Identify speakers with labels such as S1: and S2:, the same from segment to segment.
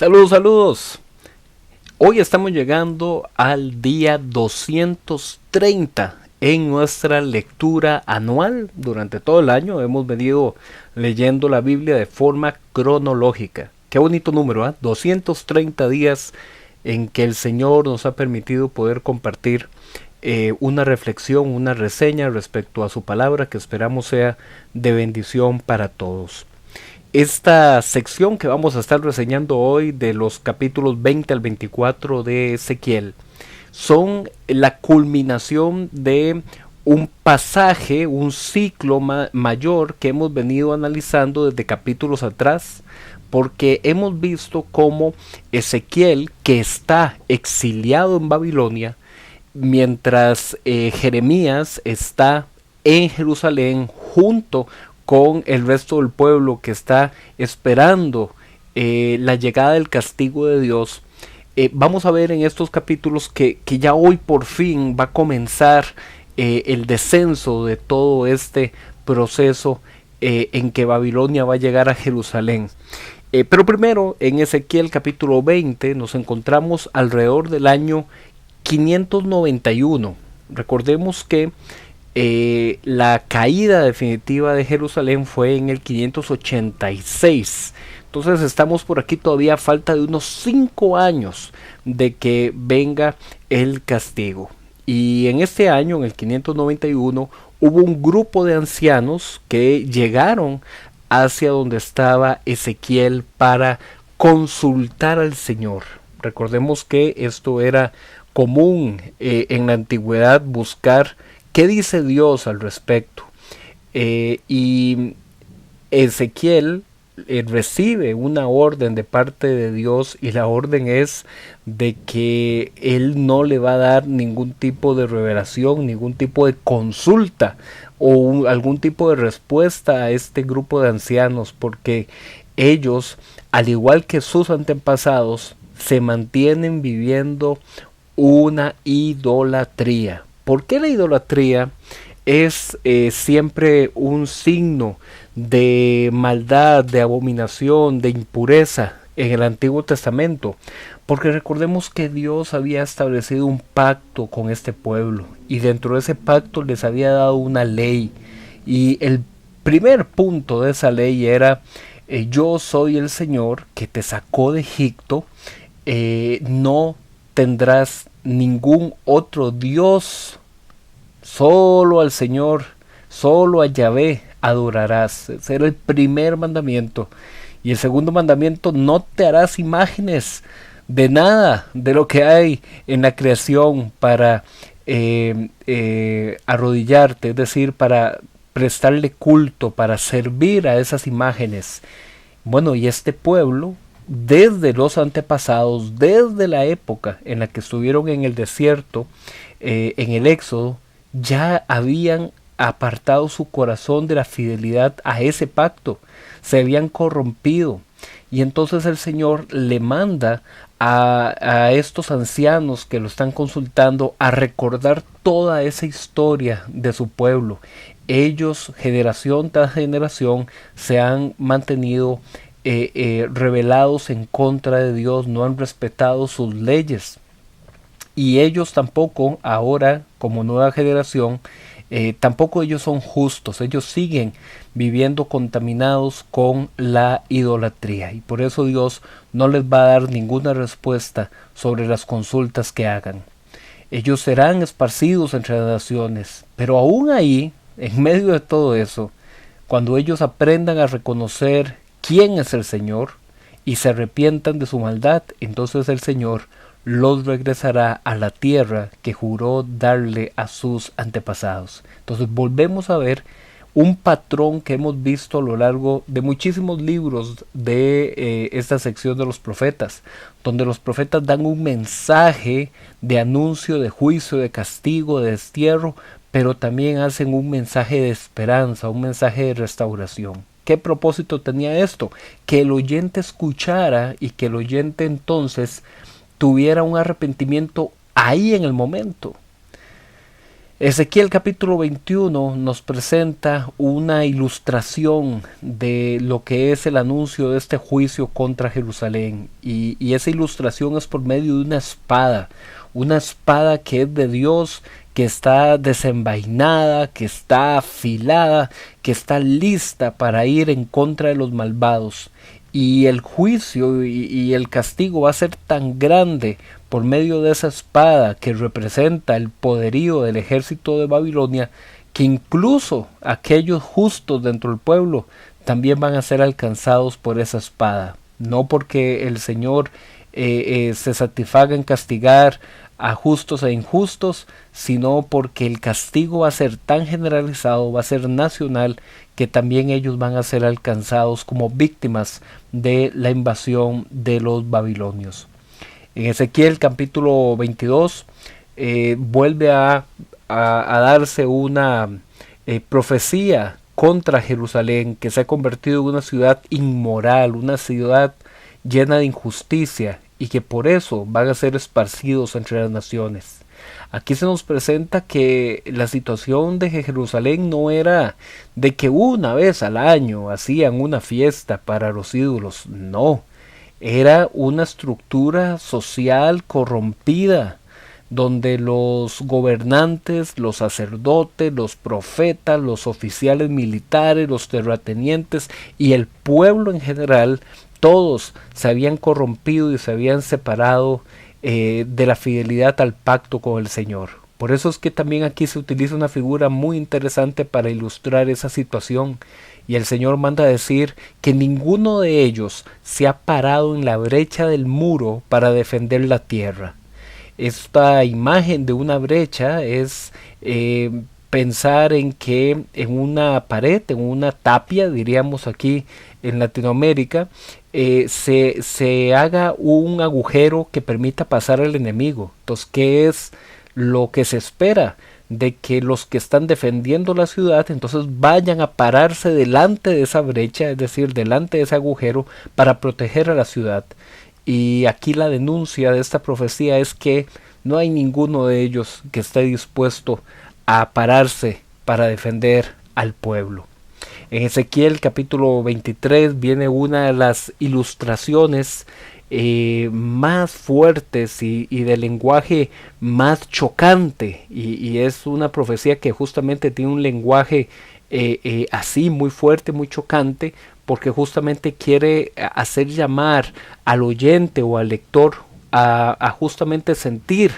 S1: Saludos, saludos. Hoy estamos llegando al día 230 en nuestra lectura anual. Durante todo el año hemos venido leyendo la Biblia de forma cronológica. Qué bonito número, ¿eh? 230 días en que el Señor nos ha permitido poder compartir una reflexión, una reseña respecto a su palabra que esperamos sea de bendición para todos. Esta sección que vamos a estar reseñando hoy de los capítulos 20 al 24 de Ezequiel son la culminación de un pasaje, un ciclo mayor que hemos venido analizando desde capítulos atrás, porque hemos visto cómo Ezequiel, que está exiliado en Babilonia, mientras Jeremías está en Jerusalén junto con el resto del pueblo que está esperando la llegada del castigo de Dios. Vamos a ver en estos capítulos que ya hoy por fin va a comenzar el descenso de todo este proceso en que Babilonia va a llegar a Jerusalén. Pero primero, en Ezequiel capítulo 20 nos encontramos alrededor del año 591. Recordemos que la caída definitiva de Jerusalén fue en el 586. Entonces estamos por aquí todavía a falta de unos 5 años de que venga el castigo. Y en este año, en el 591, hubo un grupo de ancianos que llegaron hacia donde estaba Ezequiel para consultar al Señor. Recordemos que esto era común en la antigüedad, buscar qué dice Dios al respecto. Y Ezequiel recibe una orden de parte de Dios, y la orden es de que él no le va a dar ningún tipo de revelación, ningún tipo de consulta o algún tipo de respuesta a este grupo de ancianos, porque ellos, al igual que sus antepasados, se mantienen viviendo una idolatría. ¿Por qué la idolatría es siempre un signo de maldad, de abominación, de impureza en el Antiguo Testamento? Porque recordemos que Dios había establecido un pacto con este pueblo, y dentro de ese pacto les había dado una ley, y el primer punto de esa ley era yo soy el Señor que te sacó de Egipto, no tendrás ningún otro Dios, solo al Señor, solo a Yahvé adorarás. Ese era el primer mandamiento. Y el segundo mandamiento: no te harás imágenes de nada de lo que hay en la creación para arrodillarte, es decir, para prestarle culto, para servir a esas imágenes. Bueno, y este pueblo, desde los antepasados, desde la época en la que estuvieron en el desierto, en el Éxodo, ya habían apartado su corazón de la fidelidad a ese pacto, se habían corrompido. Y entonces el Señor le manda a estos ancianos que lo están consultando a recordar toda esa historia de su pueblo. Ellos, generación tras generación, se han mantenido rebelados en contra de Dios, no han respetado sus leyes. Y ellos tampoco, ahora como nueva generación, tampoco ellos son justos. Ellos siguen viviendo contaminados con la idolatría, y por eso Dios no les va a dar ninguna respuesta sobre las consultas que hagan. Ellos serán esparcidos entre las naciones, pero aún ahí, en medio de todo eso, cuando ellos aprendan a reconocer quién es el Señor y se arrepientan de su maldad, entonces el Señor los regresará a la tierra que juró darle a sus antepasados. Entonces volvemos a ver un patrón que hemos visto a lo largo de muchísimos libros de esta sección de los profetas, donde los profetas dan un mensaje de anuncio, de juicio, de castigo, de destierro, pero también hacen un mensaje de esperanza, un mensaje de restauración. ¿Qué propósito tenía esto? Que el oyente escuchara, y que el oyente entonces tuviera un arrepentimiento ahí en el momento. Ezequiel capítulo 21 nos presenta una ilustración de lo que es el anuncio de este juicio contra Jerusalén, y esa ilustración es por medio de una espada que es de Dios, que está desenvainada, que está afilada, que está lista para ir en contra de los malvados. Y el juicio y el castigo va a ser tan grande por medio de esa espada que representa el poderío del ejército de Babilonia, que incluso aquellos justos dentro del pueblo también van a ser alcanzados por esa espada. No porque el Señor se satisfaga en castigar a justos e injustos, sino porque el castigo va a ser tan generalizado, va a ser nacional, que también ellos van a ser alcanzados como víctimas de la invasión de los babilonios. En Ezequiel capítulo 22 vuelve a darse una profecía contra Jerusalén, que se ha convertido en una ciudad inmoral, una ciudad llena de injusticia, y que por eso van a ser esparcidos entre las naciones. Aquí se nos presenta que la situación de Jerusalén no era de que una vez al año hacían una fiesta para los ídolos, no, era una estructura social corrompida, donde los gobernantes, los sacerdotes, los profetas, los oficiales militares, los terratenientes y el pueblo en general, todos se habían corrompido y se habían separado de la fidelidad al pacto con el Señor. Por eso es que también aquí se utiliza una figura muy interesante para ilustrar esa situación. Y el Señor manda decir que ninguno de ellos se ha parado en la brecha del muro para defender la tierra. Esta imagen de una brecha es pensar en que en una pared, en una tapia, diríamos aquí en Latinoamérica, se haga un agujero que permita pasar al enemigo. Entonces, ¿qué es lo que se espera? De que los que están defendiendo la ciudad entonces vayan a pararse delante de esa brecha, es decir, delante de ese agujero, para proteger a la ciudad. Y aquí la denuncia de esta profecía es que no hay ninguno de ellos que esté dispuesto a pararse para defender al pueblo. En Ezequiel capítulo 23 viene una de las ilustraciones más fuertes y de lenguaje más chocante, y es una profecía que justamente tiene un lenguaje así muy fuerte, muy chocante, porque justamente quiere hacer llamar al oyente o al lector a justamente sentir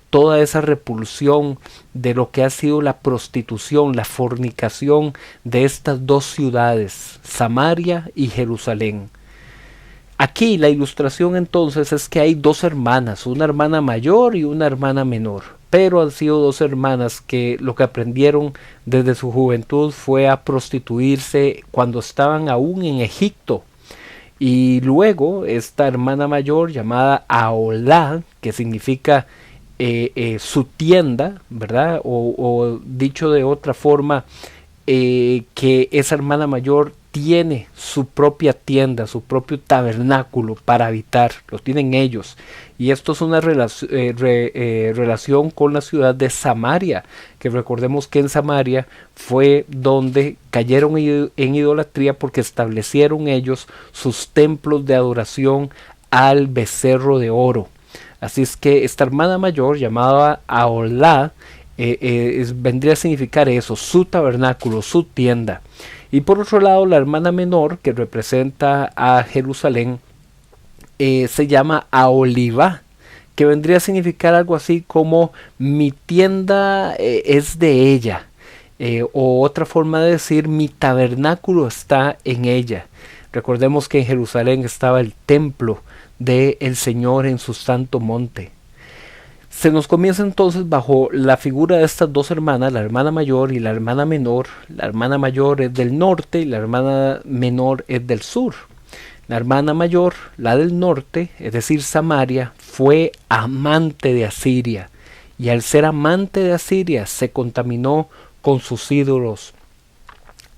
S1: toda esa repulsión de lo que ha sido la prostitución, la fornicación de estas dos ciudades, Samaria y Jerusalén. Aquí la ilustración entonces es que hay dos hermanas, una hermana mayor y una hermana menor, pero han sido dos hermanas que lo que aprendieron desde su juventud fue a prostituirse cuando estaban aún en Egipto. Y luego esta hermana mayor, llamada Aholá, que significa su tienda, ¿verdad? O dicho de otra forma, que esa hermana mayor tiene su propia tienda, su propio tabernáculo para habitar, lo tienen ellos. Y esto es una relación con la ciudad de Samaria, que recordemos que en Samaria fue donde cayeron en idolatría, porque establecieron ellos sus templos de adoración al becerro de oro. Así es que esta hermana mayor, llamada Aholá, vendría a significar eso, su tabernáculo, su tienda. Y por otro lado, la hermana menor, que representa a Jerusalén, se llama Aholibá, que vendría a significar algo así como mi tienda es de ella, o otra forma de decir mi tabernáculo está en ella. Recordemos que en Jerusalén estaba el templo del Señor en su santo monte. Se nos comienza entonces bajo la figura de estas dos hermanas, la hermana mayor y la hermana menor. La hermana mayor es del norte y la hermana menor es del sur. La hermana mayor, la del norte, es decir, Samaria, fue amante de Asiria, y al ser amante de Asiria se contaminó con sus ídolos,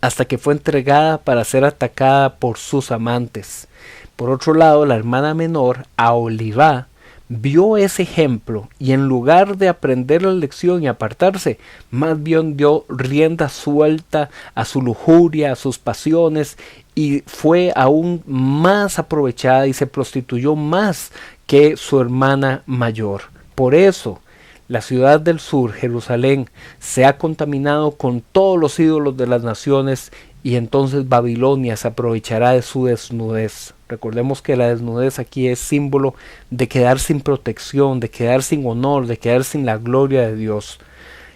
S1: hasta que fue entregada para ser atacada por sus amantes. Por otro lado, la hermana menor, Aholibá, vio ese ejemplo y en lugar de aprender la lección y apartarse, más bien dio rienda suelta a su lujuria, a sus pasiones, y fue aún más aprovechada y se prostituyó más que su hermana mayor. Por eso, la ciudad del sur, Jerusalén, se ha contaminado con todos los ídolos de las naciones, y entonces Babilonia se aprovechará de su desnudez. Recordemos que la desnudez aquí es símbolo de quedar sin protección, de quedar sin honor, de quedar sin la gloria de Dios.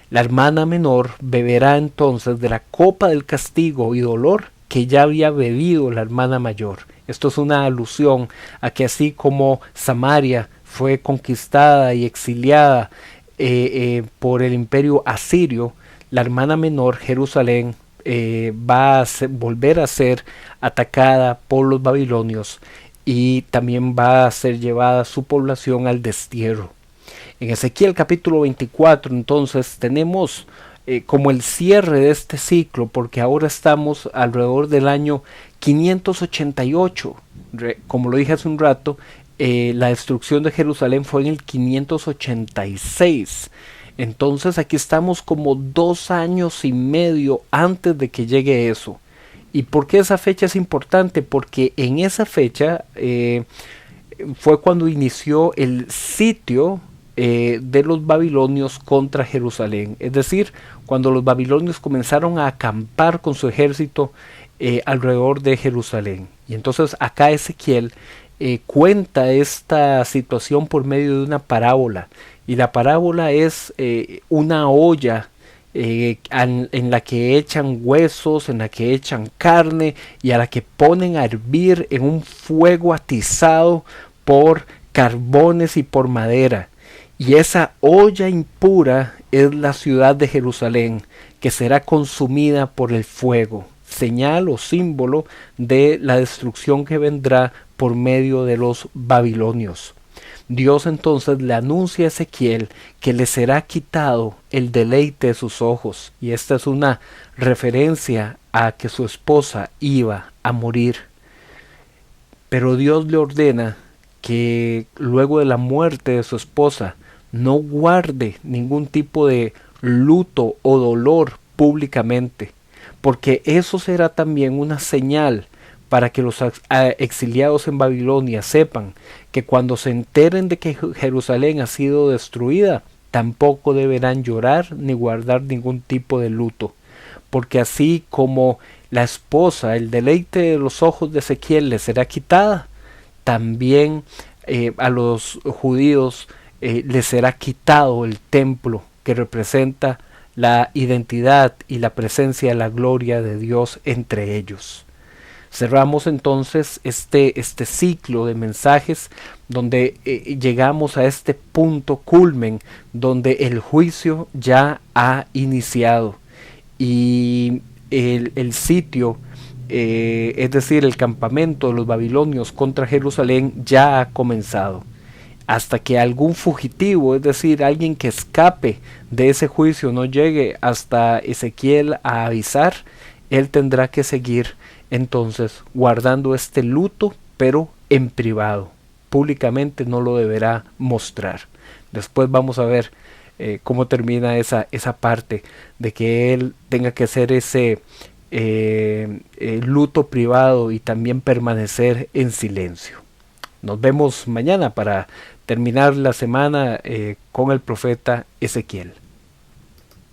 S1: La hermana menor beberá entonces de la copa del castigo y dolor que ya había bebido la hermana mayor. Esto es una alusión a que así como Samaria fue conquistada y exiliada por el imperio asirio, la hermana menor, Jerusalén, va a volver a ser atacada por los babilonios y también va a ser llevada su población al destierro. En Ezequiel capítulo 24 entonces tenemos como el cierre de este ciclo, porque ahora estamos alrededor del año 588. Como lo dije hace un rato, la destrucción de Jerusalén fue en el 586. Entonces aquí estamos como 2 años y medio antes de que llegue eso. ¿Y por qué esa fecha es importante? Porque en esa fecha fue cuando inició el sitio de los babilonios contra Jerusalén. Es decir, cuando los babilonios comenzaron a acampar con su ejército alrededor de Jerusalén. Y entonces acá Ezequiel cuenta esta situación por medio de una parábola. Y la parábola es una olla en la que echan huesos, en la que echan carne y a la que ponen a hervir en un fuego atizado por carbones y por madera. Y esa olla impura es la ciudad de Jerusalén, que será consumida por el fuego, señal o símbolo de la destrucción que vendrá por medio de los babilonios. Dios entonces le anuncia a Ezequiel que le será quitado el deleite de sus ojos, y esta es una referencia a que su esposa iba a morir. Pero Dios le ordena que luego de la muerte de su esposa no guarde ningún tipo de luto o dolor públicamente, porque eso será también una señal para que los exiliados en Babilonia sepan que cuando se enteren de que Jerusalén ha sido destruida, tampoco deberán llorar ni guardar ningún tipo de luto, porque así como la esposa, el deleite de los ojos de Ezequiel le será quitada, también a los judíos les será quitado el templo que representa la identidad y la presencia de la gloria de Dios entre ellos. Cerramos entonces este ciclo de mensajes donde llegamos a este punto culmen donde el juicio ya ha iniciado y el sitio, es decir, el campamento de los babilonios contra Jerusalén ya ha comenzado. Hasta que algún fugitivo, es decir, alguien que escape de ese juicio, no llegue hasta Ezequiel a avisar, él tendrá que seguir entonces guardando este luto, pero en privado. Públicamente no lo deberá mostrar. Después vamos a ver cómo termina esa parte de que él tenga que hacer ese luto privado y también permanecer en silencio. Nos vemos mañana para terminar la semana con el profeta Ezequiel.